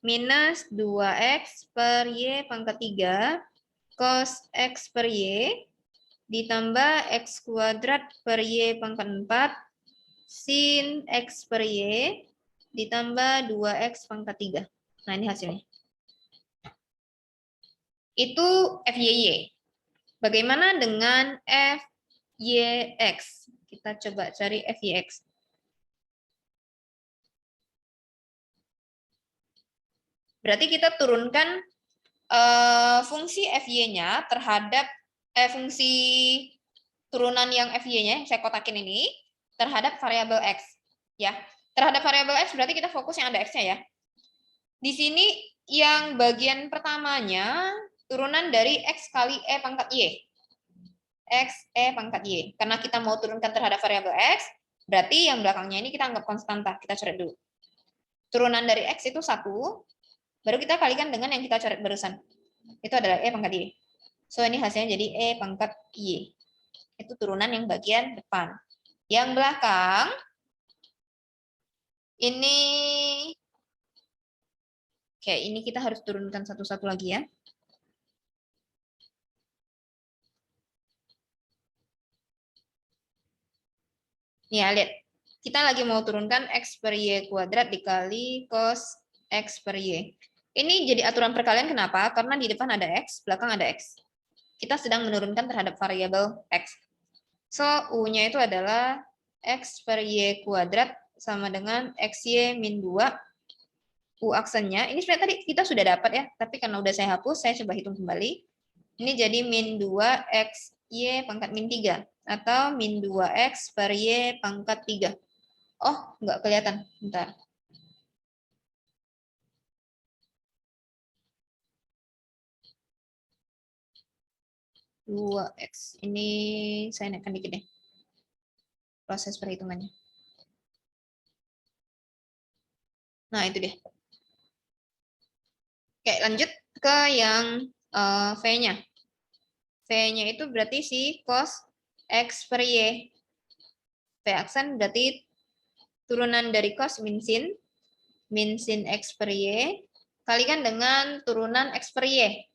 Minus 2X per Y pangkat 3 cos X per Y ditambah X kuadrat per Y pangkat 4 sin X per Y ditambah 2X pangkat 3. Nah, ini hasilnya. Itu FYY. Bagaimana dengan FYX? Kita coba cari FYX. Berarti kita turunkan fungsi FY-nya terhadap fungsi turunan yang FY-nya, saya kotakin ini, terhadap variabel X. Ya, terhadap variabel X berarti kita fokus yang ada X-nya ya. Di sini yang bagian pertamanya turunan dari X kali E pangkat Y. X, E pangkat Y. Karena kita mau turunkan terhadap variabel X, berarti yang belakangnya ini kita anggap konstanta. Kita coret dulu. Turunan dari X itu 1, baru kita kalikan dengan yang kita coret barusan. Itu adalah E pangkat Y. So, ini hasilnya jadi E pangkat Y. Itu turunan yang bagian depan. Yang belakang, ini, oke, ini kita harus turunkan satu-satu lagi ya. Ya, lihat. Kita lagi mau turunkan X per Y kuadrat dikali cos X per Y. Ini jadi aturan perkalian kenapa? Karena di depan ada X, belakang ada X. Kita sedang menurunkan terhadap variabel X. So, U-nya itu adalah X per Y kuadrat sama dengan XY min 2. U aksennya, ini sebenarnya tadi kita sudah dapat ya, tapi karena udah saya hapus, saya coba hitung kembali. Ini jadi min 2XY pangkat min 3. Atau min 2X per Y pangkat 3. Oh, nggak kelihatan. Bentar. 2X. Ini saya naikkan dikit deh. Proses perhitungannya. Nah, itu deh. Oke, lanjut ke yang V-nya. V-nya itu berarti si cos X per Y. V aksen berarti turunan dari cos min sin X per Y, kalikan dengan turunan X per Y.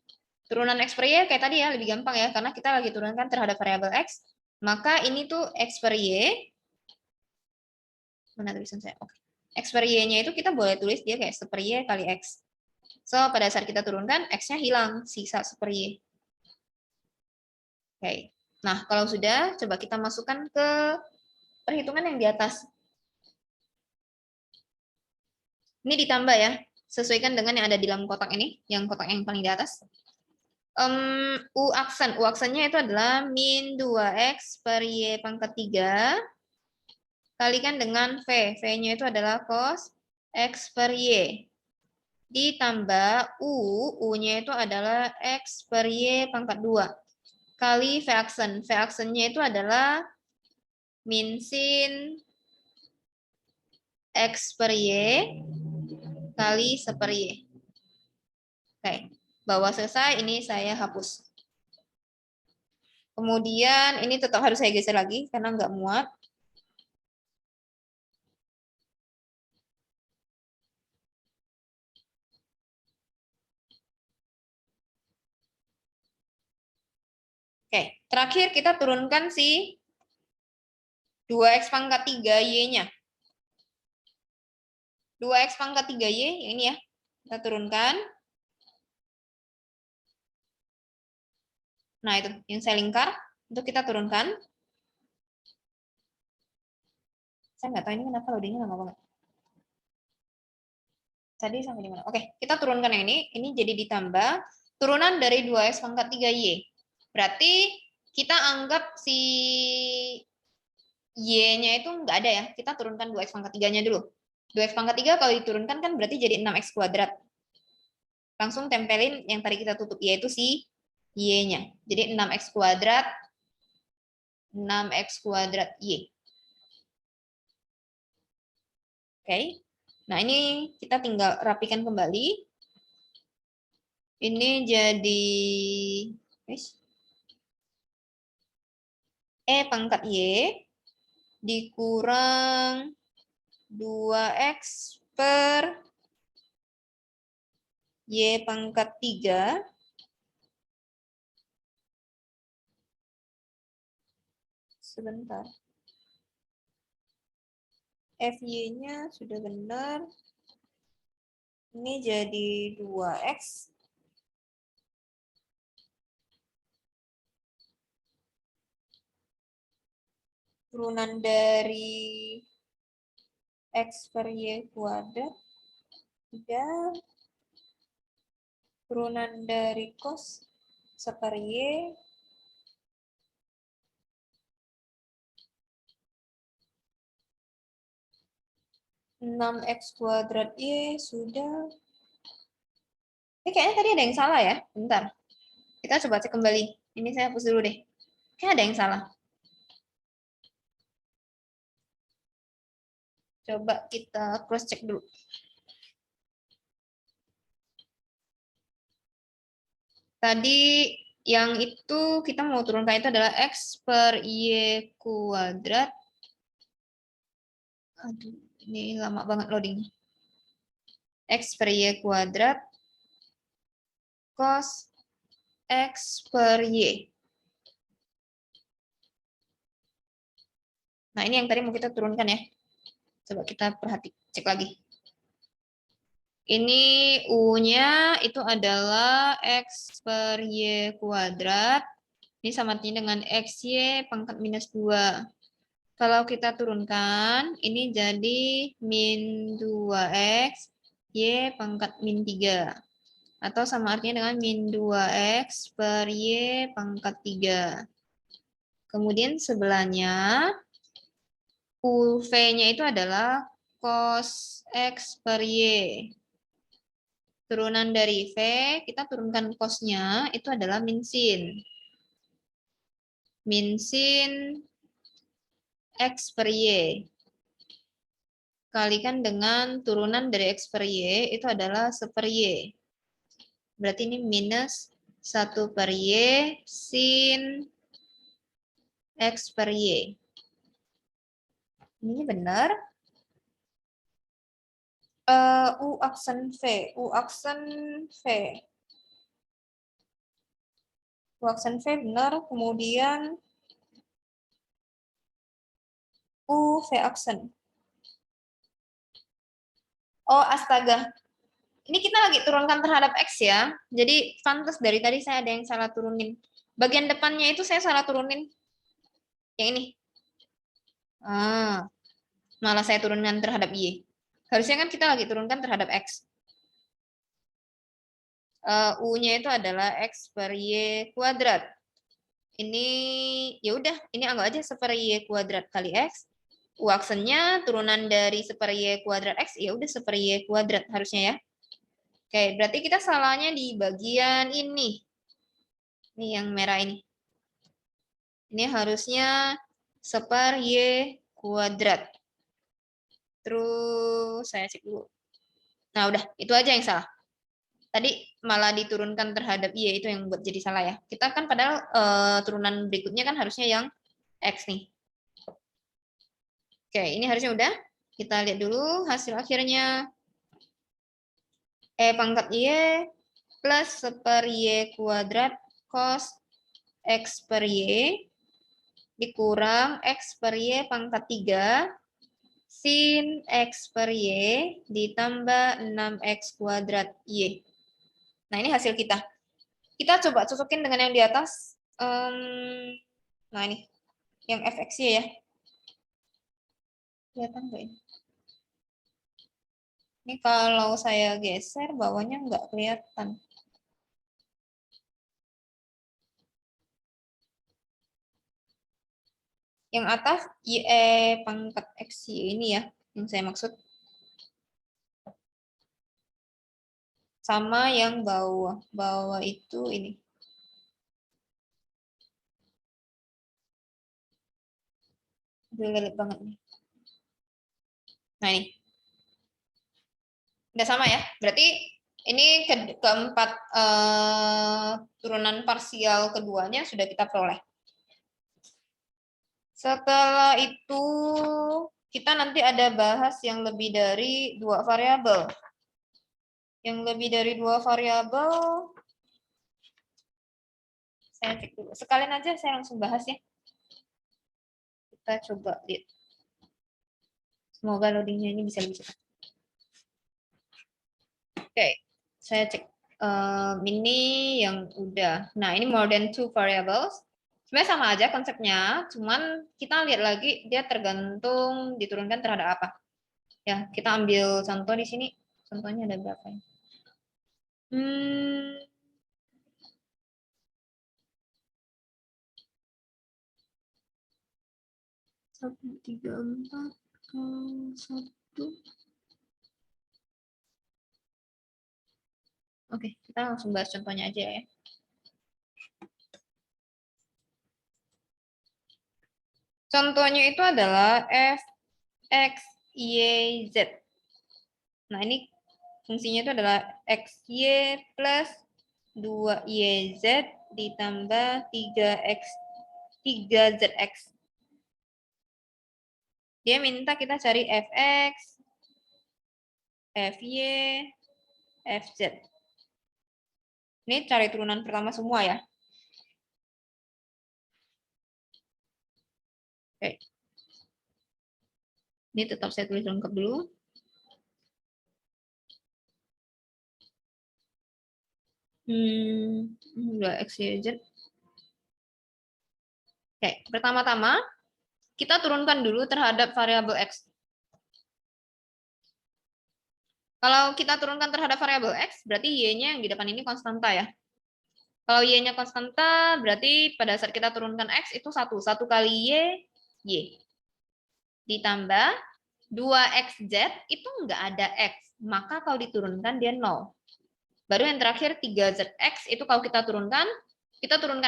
Turunan X per Y kayak tadi ya, lebih gampang ya, karena kita lagi turunkan terhadap variabel X, maka ini tuh X per Y, mana tulisan saya? Oke. X per Y-nya itu kita boleh tulis dia kayak 1 per Y kali X. So, pada saat kita turunkan, X-nya hilang, sisa 1 per Y. Oke. Nah, kalau sudah, coba kita masukkan ke perhitungan yang di atas. Ini ditambah ya, sesuaikan dengan yang ada di dalam kotak ini, yang kotak yang paling di atas. U aksennya itu adalah min 2X per Y pangkat 3, kalikan dengan V. V-nya itu adalah cos X per Y. Ditambah U-nya itu adalah X per Y pangkat 2. Kali V aksen. V aksennya itu adalah min sin X per Y kali 1 per Y. Oke, bawah selesai, ini saya hapus. Kemudian ini tetap harus saya geser lagi karena nggak muat. Oke, terakhir kita turunkan si 2X pangkat 3 Y-nya. 2X pangkat 3Y, ini ya. Kita turunkan. Nah, itu yang saya lingkar. Untuk kita turunkan. Saya nggak tahu ini kenapa loadingnya lama banget. Tadi sampai di mana? Oke, kita turunkan yang ini. Ini jadi ditambah turunan dari 2X pangkat 3Y. Berarti kita anggap si Y-nya itu nggak ada ya. Kita turunkan 2X pangkat 3-nya dulu. 2X pangkat 3 kalau diturunkan kan berarti jadi 6X kuadrat. Langsung tempelin yang tadi kita tutup, yaitu si Y-nya. Jadi 6X kuadrat, 6X kuadrat Y. Oke. Nah, ini kita tinggal rapikan kembali. Ini jadi E pangkat Y dikurang 2X per Y pangkat 3 sebentar. FY-nya sudah benar. Ini jadi 2X. Turunan dari X per Y kuadrat. 3. Turunan dari cos 1 per Y. 6X kuadrat Y sudah. Ini kayaknya tadi ada yang salah ya. Bentar. Kita coba cek kembali. Ini saya hapus dulu deh. Kayaknya ada yang salah. Coba kita cross check dulu. Tadi yang itu kita mau turunkan itu adalah X per Y kuadrat. Aduh, ini lama banget loadingnya. X per Y kuadrat cos X per Y. Nah, ini yang tadi mau kita turunkan ya. Coba kita cek lagi. Ini U-nya itu adalah X per Y kuadrat. Ini sama dengan XY pangkat minus 2. Kalau kita turunkan, ini jadi min 2X Y pangkat min 3. Atau sama artinya dengan min 2X per Y pangkat 3. Kemudian sebelahnya, UV-nya itu adalah cos X per Y. Turunan dari V, kita turunkan cos-nya, itu adalah min sin. Min sin X per Y. Kalikan dengan turunan dari X per Y, itu adalah 1 per Y. Berarti ini minus 1 per Y sin X per Y. Ini benar. U aksen V. U aksen V. U aksen V benar. Kemudian U V aksen. Oh, astaga. Ini kita lagi turunkan terhadap X ya. Jadi, pantas dari tadi saya ada yang salah turunin. Bagian depannya itu saya salah turunin. Yang ini. Malah saya turunkan terhadap Y. Harusnya kan kita lagi turunkan terhadap X. U-nya itu adalah X per Y kuadrat. Ini, ya udah, ini anggap aja 1 per Y kuadrat kali X. U aksennya turunan dari 1 per Y kuadrat X, ya udah 1 per Y kuadrat harusnya ya. Oke, berarti kita salahnya di bagian ini. Ini yang merah ini. Ini harusnya 1 per Y kuadrat. Terus saya cek dulu. Nah, udah, itu aja yang salah. Tadi malah diturunkan terhadap Y, itu yang buat jadi salah ya. Kita kan padahal turunan berikutnya kan harusnya yang X nih. Oke, ini harusnya udah. Kita lihat dulu hasil akhirnya. E pangkat Y plus 1 per Y kuadrat cos X per Y dikurang X per Y pangkat 3 sin X per Y ditambah 6X kuadrat Y. Nah, ini hasil kita. Kita coba cocokin dengan yang di atas. Nah, ini. Yang fx-nya ya. Kelihatan nggak ini? Ini kalau saya geser, bawahnya nggak kelihatan. Yang atas, YE pangkat XY ini ya, yang saya maksud. Sama yang bawah. Bawah itu ini. Gelap banget nih. Nah, ini. Udah sama ya. Berarti ini keempat turunan parsial keduanya sudah kita peroleh. Setelah itu, kita nanti ada bahas yang lebih dari 2 variabel. Yang lebih dari 2 variabel, saya cek dulu. Sekalian aja saya langsung bahas ya. Kita coba lihat. Semoga loadingnya ini bisa lebih cepat. Oke, saya cek ini yang udah. Nah, ini more than 2 variables. Sebenarnya sama aja konsepnya, cuman kita lihat lagi dia tergantung diturunkan terhadap apa. Ya, kita ambil contoh di sini. Contohnya ada berapa ya? 1, 3, 4, 1. Oke, kita langsung bahas contohnya aja ya. Contohnya itu adalah f, x, y, z. Nah, ini fungsinya itu adalah x, y plus 2yz ditambah 3zx. Dia minta kita cari fx, fy, fz. Ini cari turunan pertama semua ya. Oke. Ini tetap saya tulis lengkap dulu. Udah x, y, z. Oke, pertama-tama kita turunkan dulu terhadap variabel x. Kalau kita turunkan terhadap variabel x, berarti y-nya yang di depan ini konstanta ya. Kalau y-nya konstanta, berarti pada saat kita turunkan x itu 1. 1 kali y, y. ditambah 2xz itu nggak ada x, maka kalau diturunkan dia 0. Baru yang terakhir 3zx itu kalau kita turunkan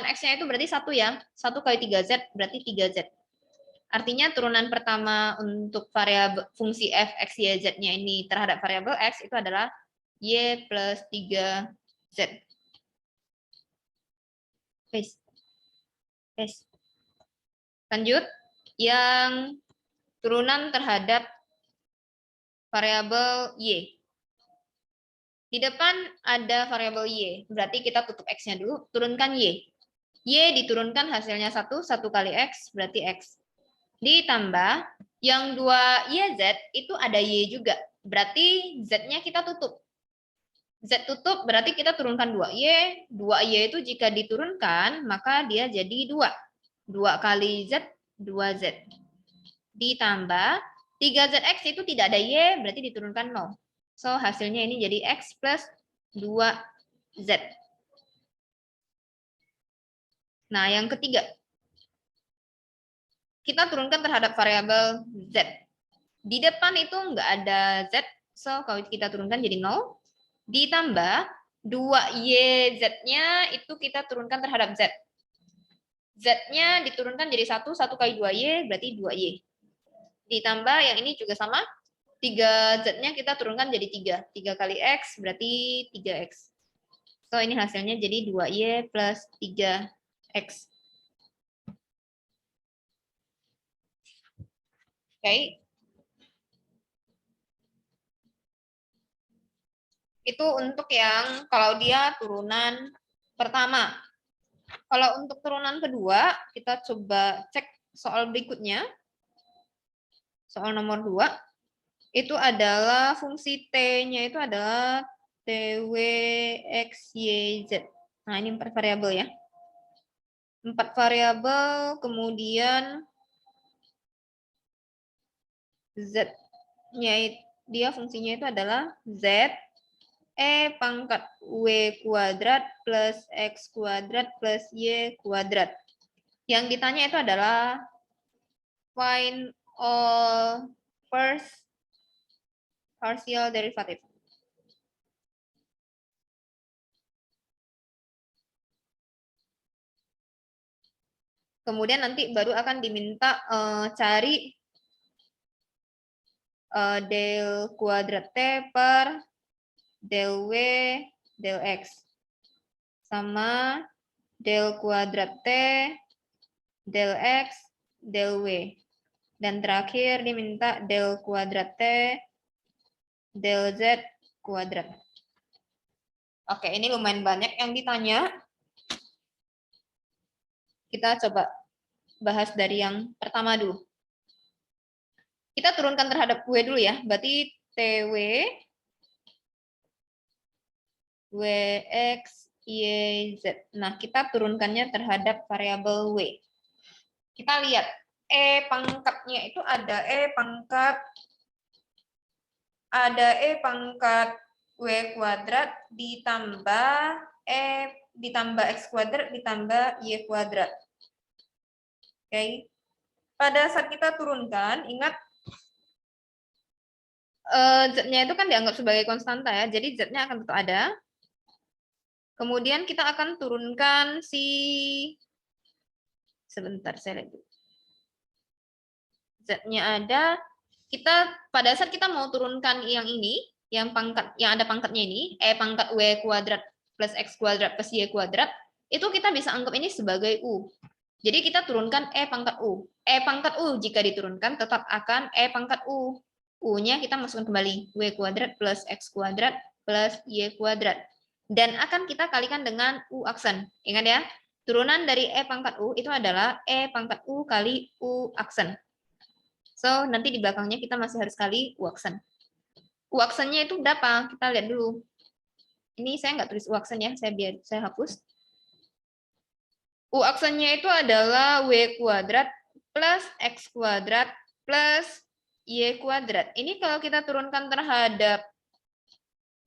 x-nya itu berarti 1 ya. 1 kali 3z berarti 3z. Artinya turunan pertama untuk variabel fungsi f, x, y, z-nya ini terhadap variabel x itu adalah y plus 3z. Lanjut, yang turunan terhadap variabel y. Di depan ada variabel y, berarti kita tutup x-nya dulu, turunkan y. Y diturunkan hasilnya 1 kali x, berarti x. Ditambah yang 2YZ itu ada Y juga. Berarti Z-nya kita tutup. Z tutup berarti kita turunkan 2Y. 2Y itu jika diturunkan maka dia jadi 2. 2 kali Z, 2Z. Ditambah 3ZX itu tidak ada Y, berarti diturunkan 0. So hasilnya ini jadi X plus 2Z. Nah yang ketiga, kita turunkan terhadap variabel Z. Di depan itu nggak ada Z, so kalau kita turunkan jadi 0. Ditambah 2YZ-nya itu kita turunkan terhadap Z. Z-nya diturunkan jadi 1 kali 2Y, berarti 2Y. Ditambah yang ini juga sama, 3Z-nya kita turunkan jadi 3. 3 kali X, berarti 3X. So ini hasilnya jadi 2Y plus 3X. Oke. Itu untuk yang kalau dia turunan pertama. Kalau untuk turunan kedua, kita coba cek soal berikutnya. Soal nomor 2. Itu adalah fungsi T-nya itu adalah TW, X, Y, Z. Nah, ini 4 variabel ya. 4 variabel, kemudian Z-nya dia fungsinya itu adalah Z E pangkat W kuadrat plus X kuadrat plus Y kuadrat. Yang ditanya itu adalah find all first partial derivative. Kemudian nanti baru akan diminta cari del kuadrat T per del W del X sama del kuadrat T del X del W. Dan terakhir diminta del kuadrat T del Z kuadrat. Oke, ini lumayan banyak yang ditanya. Kita coba bahas dari yang pertama dulu. Kita turunkan terhadap W dulu ya. Berarti TW, WX, YZ. Nah, kita turunkannya terhadap variabel W. Kita lihat, E pangkatnya itu ada E pangkat W kuadrat ditambah X kuadrat ditambah Y kuadrat. Oke. Pada saat kita turunkan, ingat Z-nya itu kan dianggap sebagai konstanta ya, jadi Z-nya akan tetap ada. Kemudian kita akan turunkan sebentar saya lihat dulu. Z-nya ada. Pada saat kita mau turunkan yang ini, yang ada pangkatnya ini, E pangkat W kuadrat plus X kuadrat plus Y kuadrat, itu kita bisa anggap ini sebagai U. Jadi kita turunkan E pangkat U. E pangkat U jika diturunkan tetap akan E pangkat U. U-nya kita masukkan kembali, W kuadrat plus X kuadrat plus Y kuadrat. Dan akan kita kalikan dengan U aksen. Ingat ya, turunan dari E pangkat U itu adalah E pangkat U kali U aksen. So, nanti di belakangnya kita masih harus kali U aksen. U aksennya itu berapa? Kita lihat dulu. Ini saya nggak tulis U aksen ya, saya hapus. U aksennya itu adalah W kuadrat plus X kuadrat plus Y kuadrat. Ini kalau kita turunkan terhadap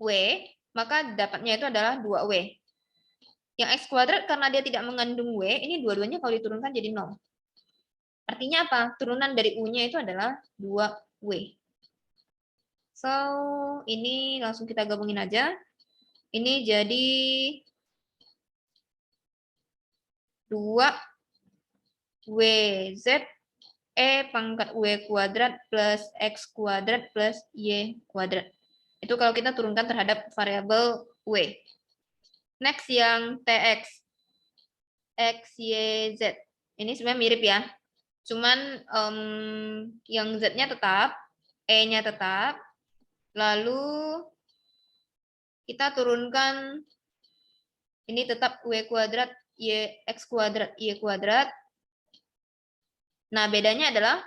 W, maka dapatnya itu adalah 2W. Yang X kuadrat karena dia tidak mengandung W, ini dua-duanya kalau diturunkan jadi 0. Artinya apa? Turunan dari U-nya itu adalah 2W. So, ini langsung kita gabungin aja. Ini jadi 2WZ E pangkat W kuadrat plus X kuadrat plus Y kuadrat. Itu kalau kita turunkan terhadap variabel W. Next yang TX. X, Y, Z. Ini sebenarnya mirip ya. Cuman yang Z-nya tetap, E-nya tetap. Lalu kita turunkan ini tetap W kuadrat, Y, X kuadrat, Y kuadrat. Nah, bedanya adalah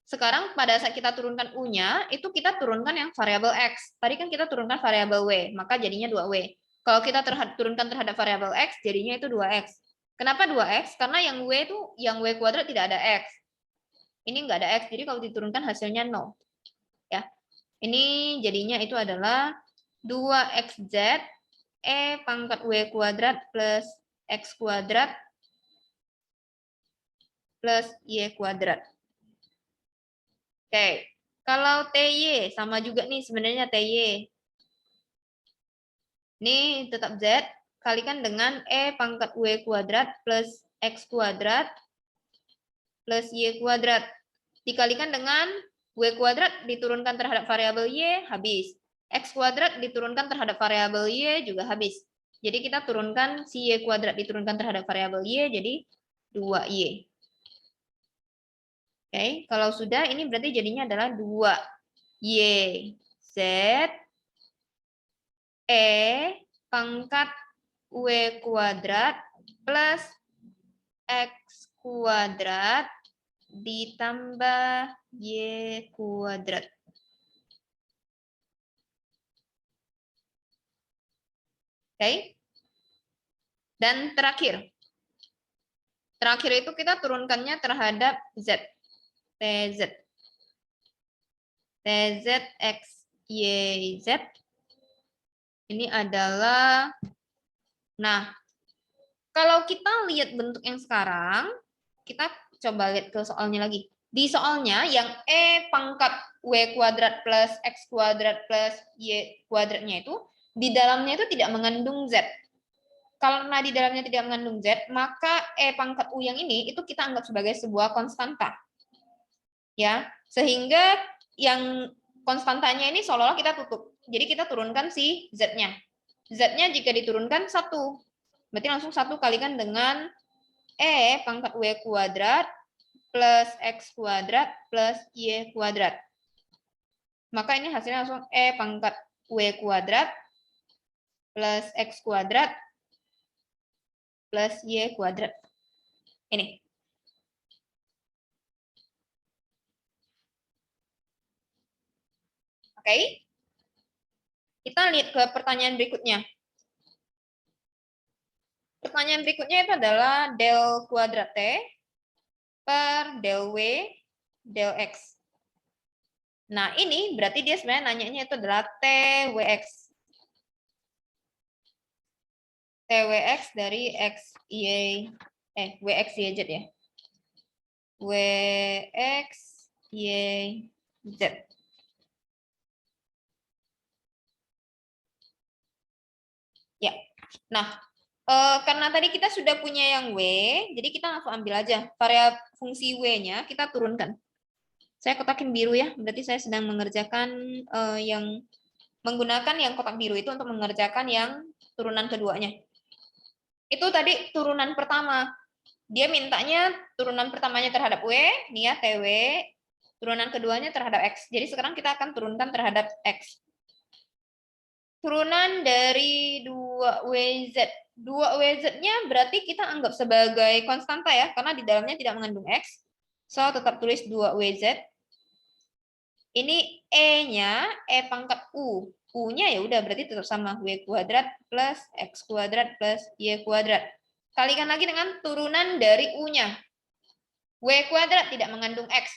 sekarang pada saat kita turunkan U-nya, itu kita turunkan yang variabel X. Tadi kan kita turunkan variabel W, maka jadinya 2W. Kalau kita turunkan terhadap variabel X, jadinya itu 2X. Kenapa 2X? Karena yang W itu, yang W kuadrat tidak ada X. Ini nggak ada X, jadi kalau diturunkan hasilnya 0. Ya. Ini jadinya itu adalah 2XZ E pangkat W kuadrat plus X kuadrat plus Y kuadrat. Oke, kalau TY sama juga nih sebenarnya TY. Ini tetap Z kalikan dengan E pangkat W kuadrat plus X kuadrat plus Y kuadrat. Dikalikan dengan W kuadrat diturunkan terhadap variabel Y, habis. X kuadrat diturunkan terhadap variabel Y juga habis. Jadi kita turunkan si Y kuadrat diturunkan terhadap variabel Y, jadi 2Y. Oke, kalau sudah ini berarti jadinya adalah 2YZ E pangkat W kuadrat plus X kuadrat ditambah Y kuadrat. Oke. Dan terakhir itu kita turunkannya terhadap Z. TZ. TZ X, Y, Z. Ini adalah, nah, kalau kita lihat bentuk yang sekarang, kita coba lihat ke soalnya lagi. Di soalnya yang E pangkat W kuadrat plus X kuadrat plus Y kuadratnya itu, di dalamnya itu tidak mengandung Z. Karena di dalamnya tidak mengandung Z, maka E pangkat U yang ini itu kita anggap sebagai sebuah konstanta. Ya, sehingga yang konstantanya ini seolah-olah kita tutup. Jadi kita turunkan si Z-nya. Z-nya jika diturunkan 1. Berarti langsung 1 kalikan dengan E pangkat W kuadrat plus X kuadrat plus Y kuadrat. Maka ini hasilnya langsung E pangkat W kuadrat plus X kuadrat plus Y kuadrat. Ini. Oke. Kita lihat ke pertanyaan berikutnya. Pertanyaan berikutnya itu adalah del kuadrat T per del W del X. Nah, ini berarti dia sebenarnya nanyanya itu adalah TWX. TWX dari X, Y, WX, YZ ya. WX, YZ. Ya, nah, karena tadi kita sudah punya yang W, jadi kita langsung ambil aja. Variabel fungsi W-nya kita turunkan. Saya kotakin biru ya, berarti saya sedang mengerjakan yang menggunakan yang kotak biru itu untuk mengerjakan yang turunan keduanya. Itu tadi turunan pertama. Dia mintanya turunan pertamanya terhadap W, nih ya TW, turunan keduanya terhadap X. Jadi sekarang kita akan turunkan terhadap X. Turunan dari 2WZ. 2WZ-nya berarti kita anggap sebagai konstanta ya, karena di dalamnya tidak mengandung X. So, tetap tulis 2WZ. Ini E-nya, E pangkat U. U-nya ya udah berarti tetap sama. W kuadrat plus X kuadrat plus Y kuadrat. Kalikan lagi dengan turunan dari U-nya. W kuadrat tidak mengandung X.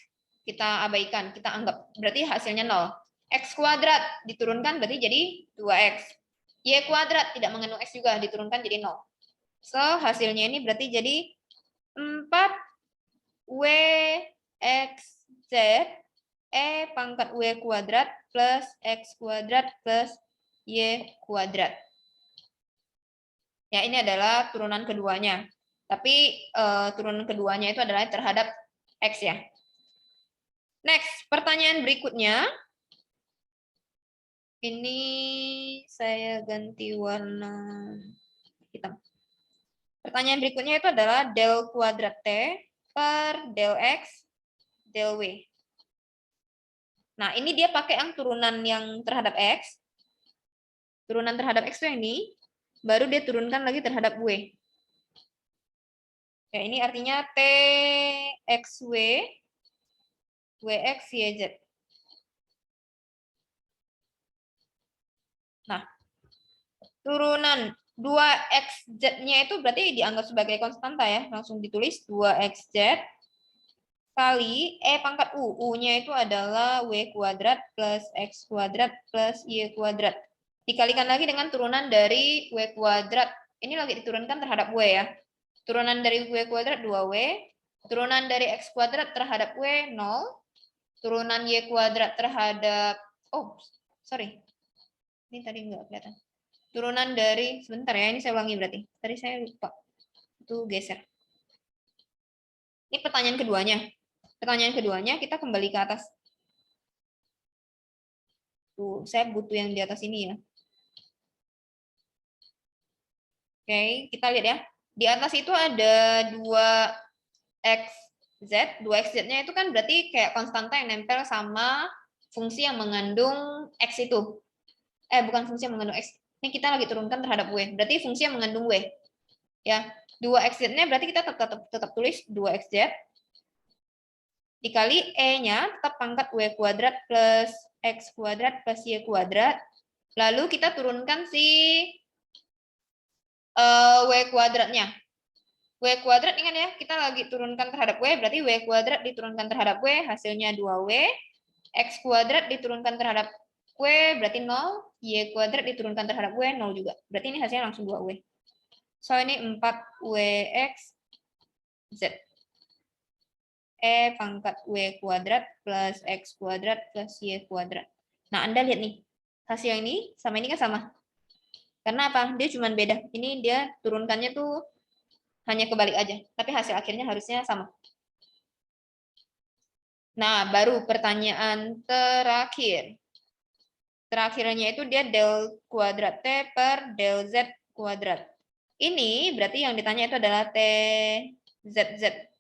Kita abaikan, kita anggap. Berarti hasilnya 0. X kuadrat diturunkan berarti jadi 2X. Y kuadrat tidak mengandung X juga, diturunkan jadi 0. So, hasilnya ini berarti jadi 4 W X Z E pangkat W kuadrat plus X kuadrat plus Y kuadrat. Ya, ini adalah turunan keduanya. Tapi turunan keduanya itu adalah terhadap X ya. Next, pertanyaan berikutnya. Ini saya ganti warna hitam. Pertanyaan berikutnya itu adalah del kuadrat T per del X del W. Nah, ini dia pakai yang turunan yang terhadap X. Turunan terhadap X itu yang ini. Baru dia turunkan lagi terhadap W. Ya, ini artinya T X W, W X Y Z. Nah, turunan 2xz-nya itu berarti dianggap sebagai konstanta ya. Langsung ditulis 2xz kali E pangkat U. U-nya itu adalah W kuadrat plus X kuadrat plus Y kuadrat. Dikalikan lagi dengan turunan dari W kuadrat. Ini lagi diturunkan terhadap W ya. Turunan dari W kuadrat 2W. Turunan dari X kuadrat terhadap W 0. Turunan Y kuadrat terhadap... Oh, sorry. Ini tadi nggak kelihatan. Turunan dari... Sebentar ya, ini saya ulangi berarti. Tadi saya lupa. Itu geser. Ini pertanyaan keduanya. Pertanyaan keduanya kita kembali ke atas. Tuh, saya butuh yang di atas ini ya. Oke, kita lihat ya. Di atas itu ada 2xz. 2xz-nya itu kan berarti kayak konstanta yang nempel sama fungsi yang mengandung x itu. Bukan fungsi yang mengandung x. Ini kita lagi turunkan terhadap w. Berarti fungsi yang mengandung w. Ya, 2xz-nya berarti kita tetap tulis 2xz dikali E-nya tetap pangkat W kuadrat plus X kuadrat plus Y kuadrat. Lalu kita turunkan si W kuadratnya. W kuadrat ingat ya, kita lagi turunkan terhadap W, berarti W kuadrat diturunkan terhadap W, hasilnya 2W. X kuadrat diturunkan terhadap W, berarti 0. Y kuadrat diturunkan terhadap W, 0 juga. Berarti ini hasilnya langsung 2W. So, ini 4WX Z. E pangkat W kuadrat plus X kuadrat plus Y kuadrat. Nah, Anda lihat nih, hasil ini sama ini kan sama. Karena apa? Dia cuma beda. Ini dia turunkannya tuh hanya kebalik aja. Tapi hasil akhirnya harusnya sama. Nah, baru pertanyaan terakhir. Terakhirnya itu dia del kuadrat T per del Z kuadrat. Ini berarti yang ditanya itu adalah TZZ.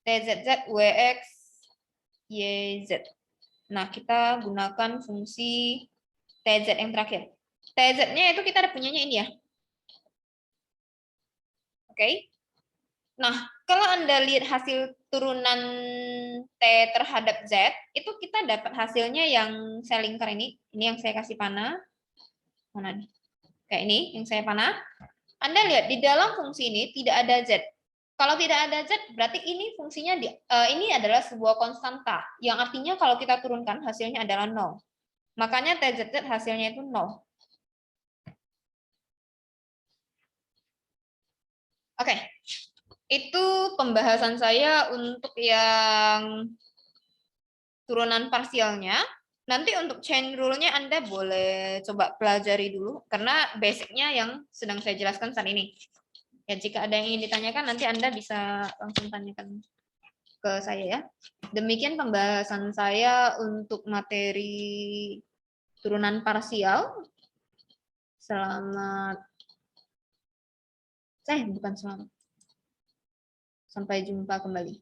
TZZ WX YZ. Nah, kita gunakan fungsi TZ yang terakhir. TZ-nya itu kita ada punyanya ini ya. Oke. Nah, kalau Anda lihat hasil turunan T terhadap Z, itu kita dapat hasilnya yang saya lingkar ini. Ini yang saya kasih panah. Mana nih? Kayak ini, yang saya panah. Anda lihat, di dalam fungsi ini tidak ada Z. Kalau tidak ada Z, berarti ini fungsinya ini adalah sebuah konstanta. Yang artinya kalau kita turunkan, hasilnya adalah 0. Makanya TZZ hasilnya itu 0. Oke. Itu pembahasan saya untuk yang turunan parsialnya. Nanti untuk chain rule-nya Anda boleh coba pelajari dulu, karena basic-nya yang sedang saya jelaskan saat ini. Ya, jika ada yang ingin ditanyakan, nanti Anda bisa langsung tanyakan ke saya ya. Demikian pembahasan saya untuk materi turunan parsial. Selamat. Bukan selamat. Sampai jumpa kembali.